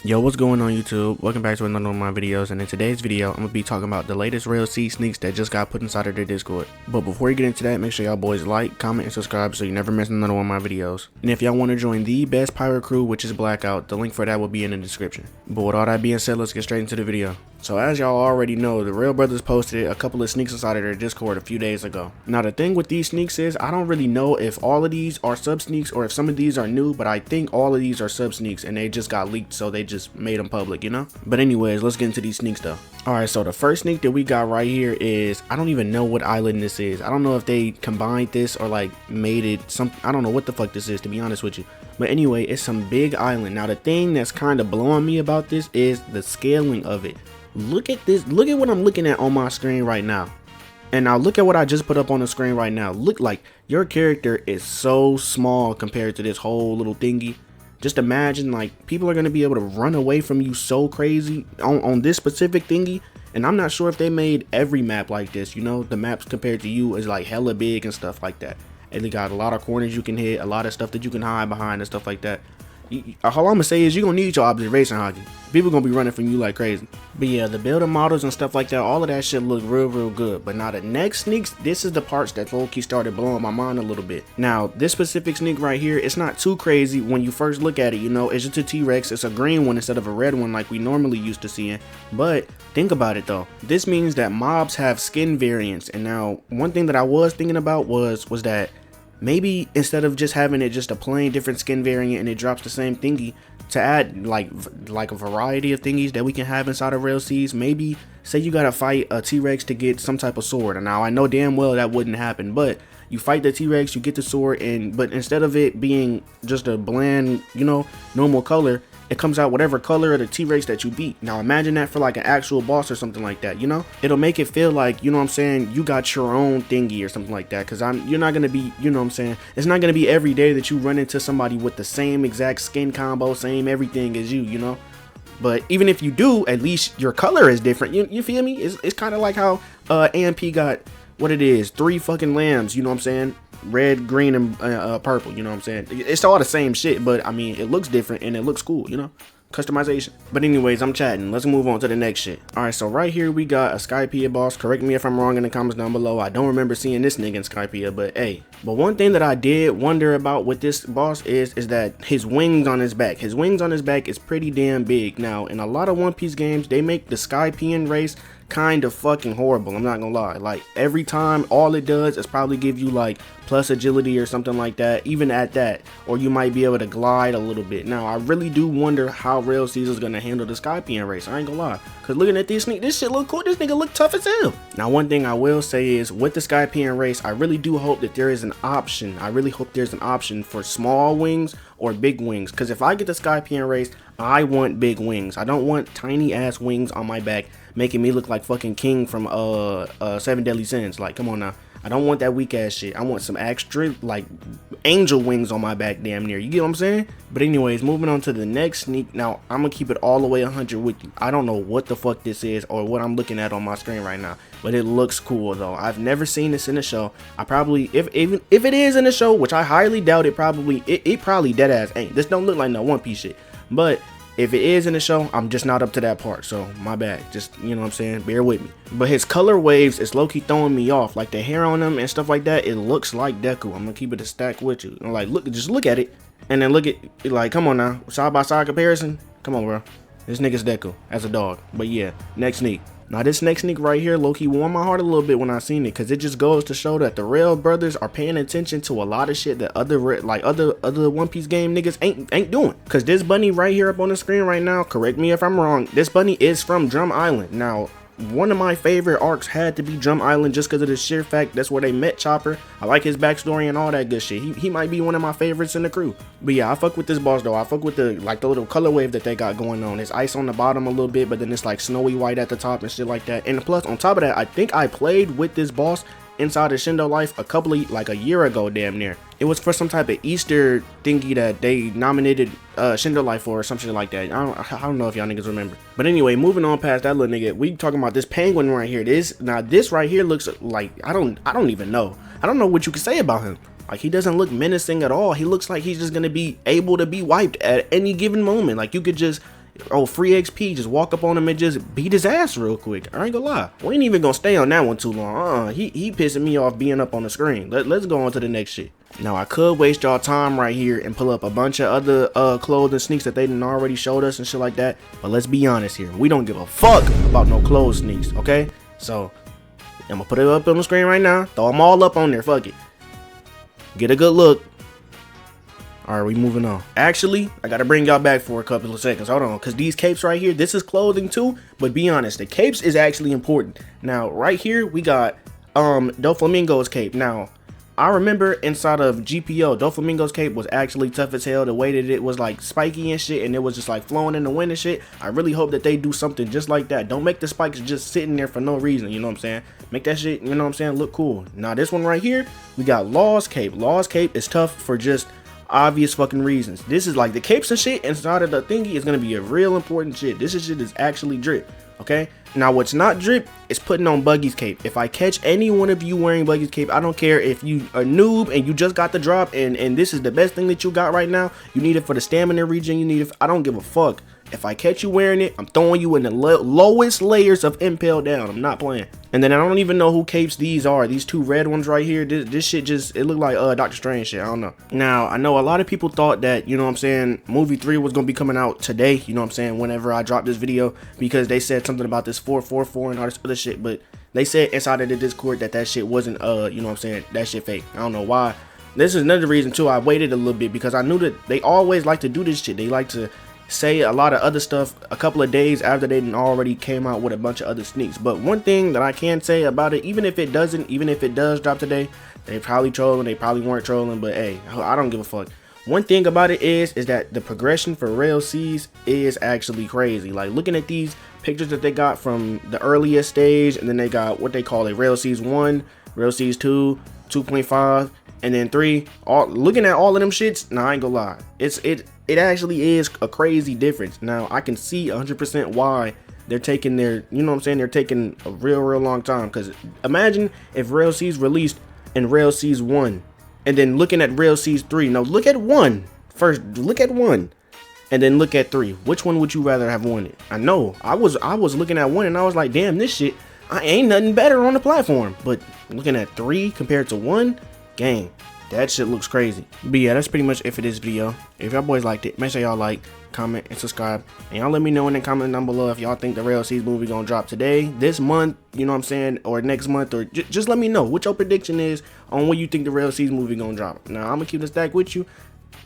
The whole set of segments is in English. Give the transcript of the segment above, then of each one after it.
Yo, what's going on YouTube? Welcome back to another one of my videos, and in today's video, I'm going to be talking about the latest Rell Seas sneaks that just got put inside of their Discord. But before you get into that, make sure y'all boys like, comment, and subscribe so you never miss another one of my videos. And if y'all want to join the best pirate crew, which is Blackout, the link for that will be in the description. But with all that being said, let's get straight into the video. So as y'all already know, the Rell brothers posted a couple of sneaks inside of their Discord a few days ago. Now the thing with these sneaks is, I don't really know if all of these are sub sneaks or if some of these are new, but I think all of these are sub sneaks and they just got leaked, so they just made them public, you know? But anyways, let's get into these sneaks though. Alright, so the first sneak that we got right here is, I don't even know what island this is. I don't know if they combined this or like made it some, I don't know what the fuck this is, to be honest with you. But anyway, it's some big island. Now the thing that's kind of blowing me about this is the scaling of it. Look at this, look at what I'm looking at on my screen right now. And now look at what I just put up on the screen right now. Look, like your character is so small compared to this whole little thingy. Just imagine, like, people are going to be able to run away from you so crazy on this specific thingy. And I'm not sure if they made every map like this, you know, the maps compared to you is like hella big and stuff like that. And they got a lot of corners you can hit, a lot of stuff that you can hide behind and stuff like that. All I'm gonna say is you're gonna need your observation hockey. People gonna be running from you like crazy. But yeah, the building models and stuff like that, all of that shit look real good. But now the next sneaks, this is the parts that low-key started blowing my mind a little bit. Now this specific sneak right here, it's not too crazy when you first look at it, you know. It's just a T-Rex. It's a green one instead of a red one like we normally used to seeing. But think about it though, this means that mobs have skin variants. And now one thing that I was thinking about was that maybe instead of just having it just a plain different skin variant and it drops the same thingy, to add like a variety of thingies that we can have inside of Rell Seas. Maybe say you gotta fight a T-Rex to get some type of sword. And now I know damn well that wouldn't happen, but you fight the T-Rex, you get the sword, but instead of it being just a bland, you know, normal color, it comes out whatever color of the T-Rex that you beat. Now imagine that for like an actual boss or something like that, you know? It'll make it feel like, you know what I'm saying, you got your own thingy or something like that. Cause you're not gonna be, you know what I'm saying, it's not gonna be every day that you run into somebody with the same exact skin combo, same everything as you know? But even if you do, at least your color is different. You feel me? It's kind of like how AMP got, what it is, 3 fucking lambs, you know what I'm saying? Red, green, and purple, you know what I'm saying? It's all the same shit, but I mean, it looks different and it looks cool, you know? Customization. But anyways, I'm chatting. Let's move on to the next shit. Alright, so right here we got a Skypia boss. Correct me if I'm wrong in the comments down below. I don't remember seeing this nigga in Skypia, but hey. But one thing that I did wonder about with this boss is that his wings on his back. His wings on his back is pretty damn big. Now, in a lot of One Piece games, they make the Skypian race kind of fucking horrible. I'm not gonna lie. Like, every time, all it does is probably give you like plus agility or something like that, even at that, or you might be able to glide a little bit. Now I really do wonder how Rell Seas is gonna handle the Skypian race. I ain't gonna lie, cause looking at this sneak, this shit look cool. This nigga look tough as hell. Now one thing I will say is, with the Skypian race, I really do hope that there is an option. I really hope there's an option for small wings or big wings, because if I get the Skypian race, I want big wings. I don't want tiny ass wings on my back making me look like fucking King from 7 Deadly Sins. Like, come on now. I don't want that weak ass shit. I want some extra like angel wings on my back damn near. You get what I'm saying? But anyways, moving on to the next sneak. Now I'm gonna keep it all the way 100 with you. I don't know what the fuck this is or what I'm looking at on my screen right now, but it looks cool though. I've never seen this in the show. I probably, even if it is in the show, which I highly doubt, it probably dead ass ain't. This don't look like no One Piece shit. But if it is in the show, I'm just not up to that part, so my bad. Just, you know what I'm saying, bear with me. But his color waves is low-key throwing me off. Like the hair on him and stuff like that, it looks like Deku. I'm gonna keep it a stack with you. And like, just look at it, and then look at, like, come on now, side by side comparison. Come on, bro. This nigga's Deku as a dog. But yeah, next sneak. Now this next sneak right here low-key warmed my heart a little bit when I seen it, because it just goes to show that the Rell brothers are paying attention to a lot of shit that other One Piece game niggas ain't doing. Because this bunny right here up on the screen right now, correct me if I'm wrong, this bunny is from Drum Island. Now one of my favorite arcs had to be Drum Island, just because of the sheer fact that's where they met Chopper. I like his backstory and all that good shit. He might be one of my favorites in the crew. But yeah, I fuck with this boss though. I fuck with the little color wave that they got going on. It's ice on the bottom a little bit, but then it's like snowy white at the top and shit like that. And plus on top of that, I think I played with this boss inside of Shindo Life a year ago damn near. It was for some type of Easter thingy that they nominated Shindo Life for or something like that. I don't know if y'all niggas remember. But anyway, moving on past that little nigga, we talking about this penguin right here. This right here looks like, I don't even know. I don't know what you can say about him. Like, he doesn't look menacing at all. He looks like he's just gonna be able to be wiped at any given moment. Like, you could just, Oh, free XP, just walk up on him and just beat his ass real quick. I ain't gonna lie. We ain't even gonna stay on that one too long. He pissing me off being up on the screen. Let's go on to the next shit. Now, I could waste y'all time right here and pull up a bunch of other clothes and sneaks that they done already showed us and shit like that. But let's be honest here. We don't give a fuck about no clothes sneaks, okay? So, I'm gonna put it up on the screen right now. Throw them all up on there. Fuck it. Get a good look. Alright, we moving on. Actually, I gotta bring y'all back for a couple of seconds. Hold on, because these capes right here, this is clothing too. But be honest, the capes is actually important. Now, right here, we got Doflamingo's cape. Now, I remember inside of GPO, Doflamingo's cape was actually tough as hell. The way that it was like spiky and shit, and it was just like flowing in the wind and shit. I really hope that they do something just like that. Don't make the spikes just sitting there for no reason, you know what I'm saying? Make that shit, you know what I'm saying, look cool. Now, this one right here, we got Law's cape. Law's cape is tough for just obvious fucking reasons. This is like the capes and shit inside of the thingy is gonna be a real important shit. This shit is actually drip. Okay, now what's not drip is putting on Buggy's cape. If I catch any one of you wearing Buggy's cape, I don't care if you a noob and you just got the drop and this is the best thing that you got right now. You need it for the stamina region. You need it. I don't give a fuck. If I catch you wearing it, I'm throwing you in the lowest layers of impale down. I'm not playing. And then I don't even know who capes these are. These two red ones right here. This shit just, it looked like Doctor Strange shit. I don't know. Now, I know a lot of people thought that, you know what I'm saying, movie 3 was going to be coming out today. You know what I'm saying, whenever I dropped this video. Because they said something about this 444 and all this other shit. But they said inside of the Discord that shit wasn't, you know what I'm saying, that shit fake. I don't know why. This is another reason too. I waited a little bit because I knew that they always like to do this shit. They like to say a lot of other stuff a couple of days after they already came out with a bunch of other sneaks. But one thing that I can say about it, even if it does drop today, they probably trolling, they probably weren't trolling, but hey, I don't give a fuck. One thing about it is that the progression for Rell Seas is actually crazy. Like looking at these pictures that they got from the earliest stage, and then they got what they call a Rell Seas 1, Rell Seas 2, 2.5, and then 3. Looking at all of them shits, nah, I ain't gonna lie, it actually is a crazy difference. Now I can see 100% why they're taking their, you know what I'm saying, they're taking a real long time. Because imagine if Rell Seas released in Rell Seas 1 and then looking at Rell Seas 3. No, look at 1 first. Look at 1 and then look at 3. Which one would you rather have won it? I know I was looking at 1 and I was like, damn, this shit, I ain't nothing better on the platform. But looking at 3 compared to 1, gang, that shit looks crazy. But yeah, that's pretty much it for this video. If y'all boys liked it, make sure y'all like, comment, and subscribe. And y'all let me know in the comment down below if y'all think the Rell Seas movie gonna drop today, this month, you know what I'm saying, or next month, or just let me know what your prediction is on when you think the Rell Seas movie gonna drop. Now, I'm gonna keep the stack with you.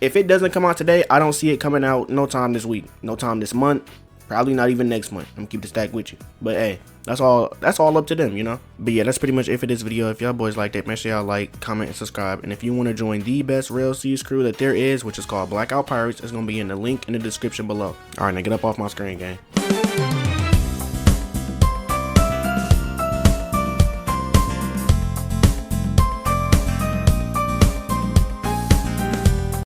If it doesn't come out today, I don't see it coming out no time this week, no time this month. Probably not even next month. I'm gonna keep the stack with you. But hey, that's all up to them, you know. But yeah, that's pretty much it for this video. If y'all boys liked it, make sure y'all like, comment, and subscribe. And if you want to join the best Rell Seas crew that there is, which is called Blackout Pirates, it's gonna be in the link in the description below. Alright, now get up off my screen, gang.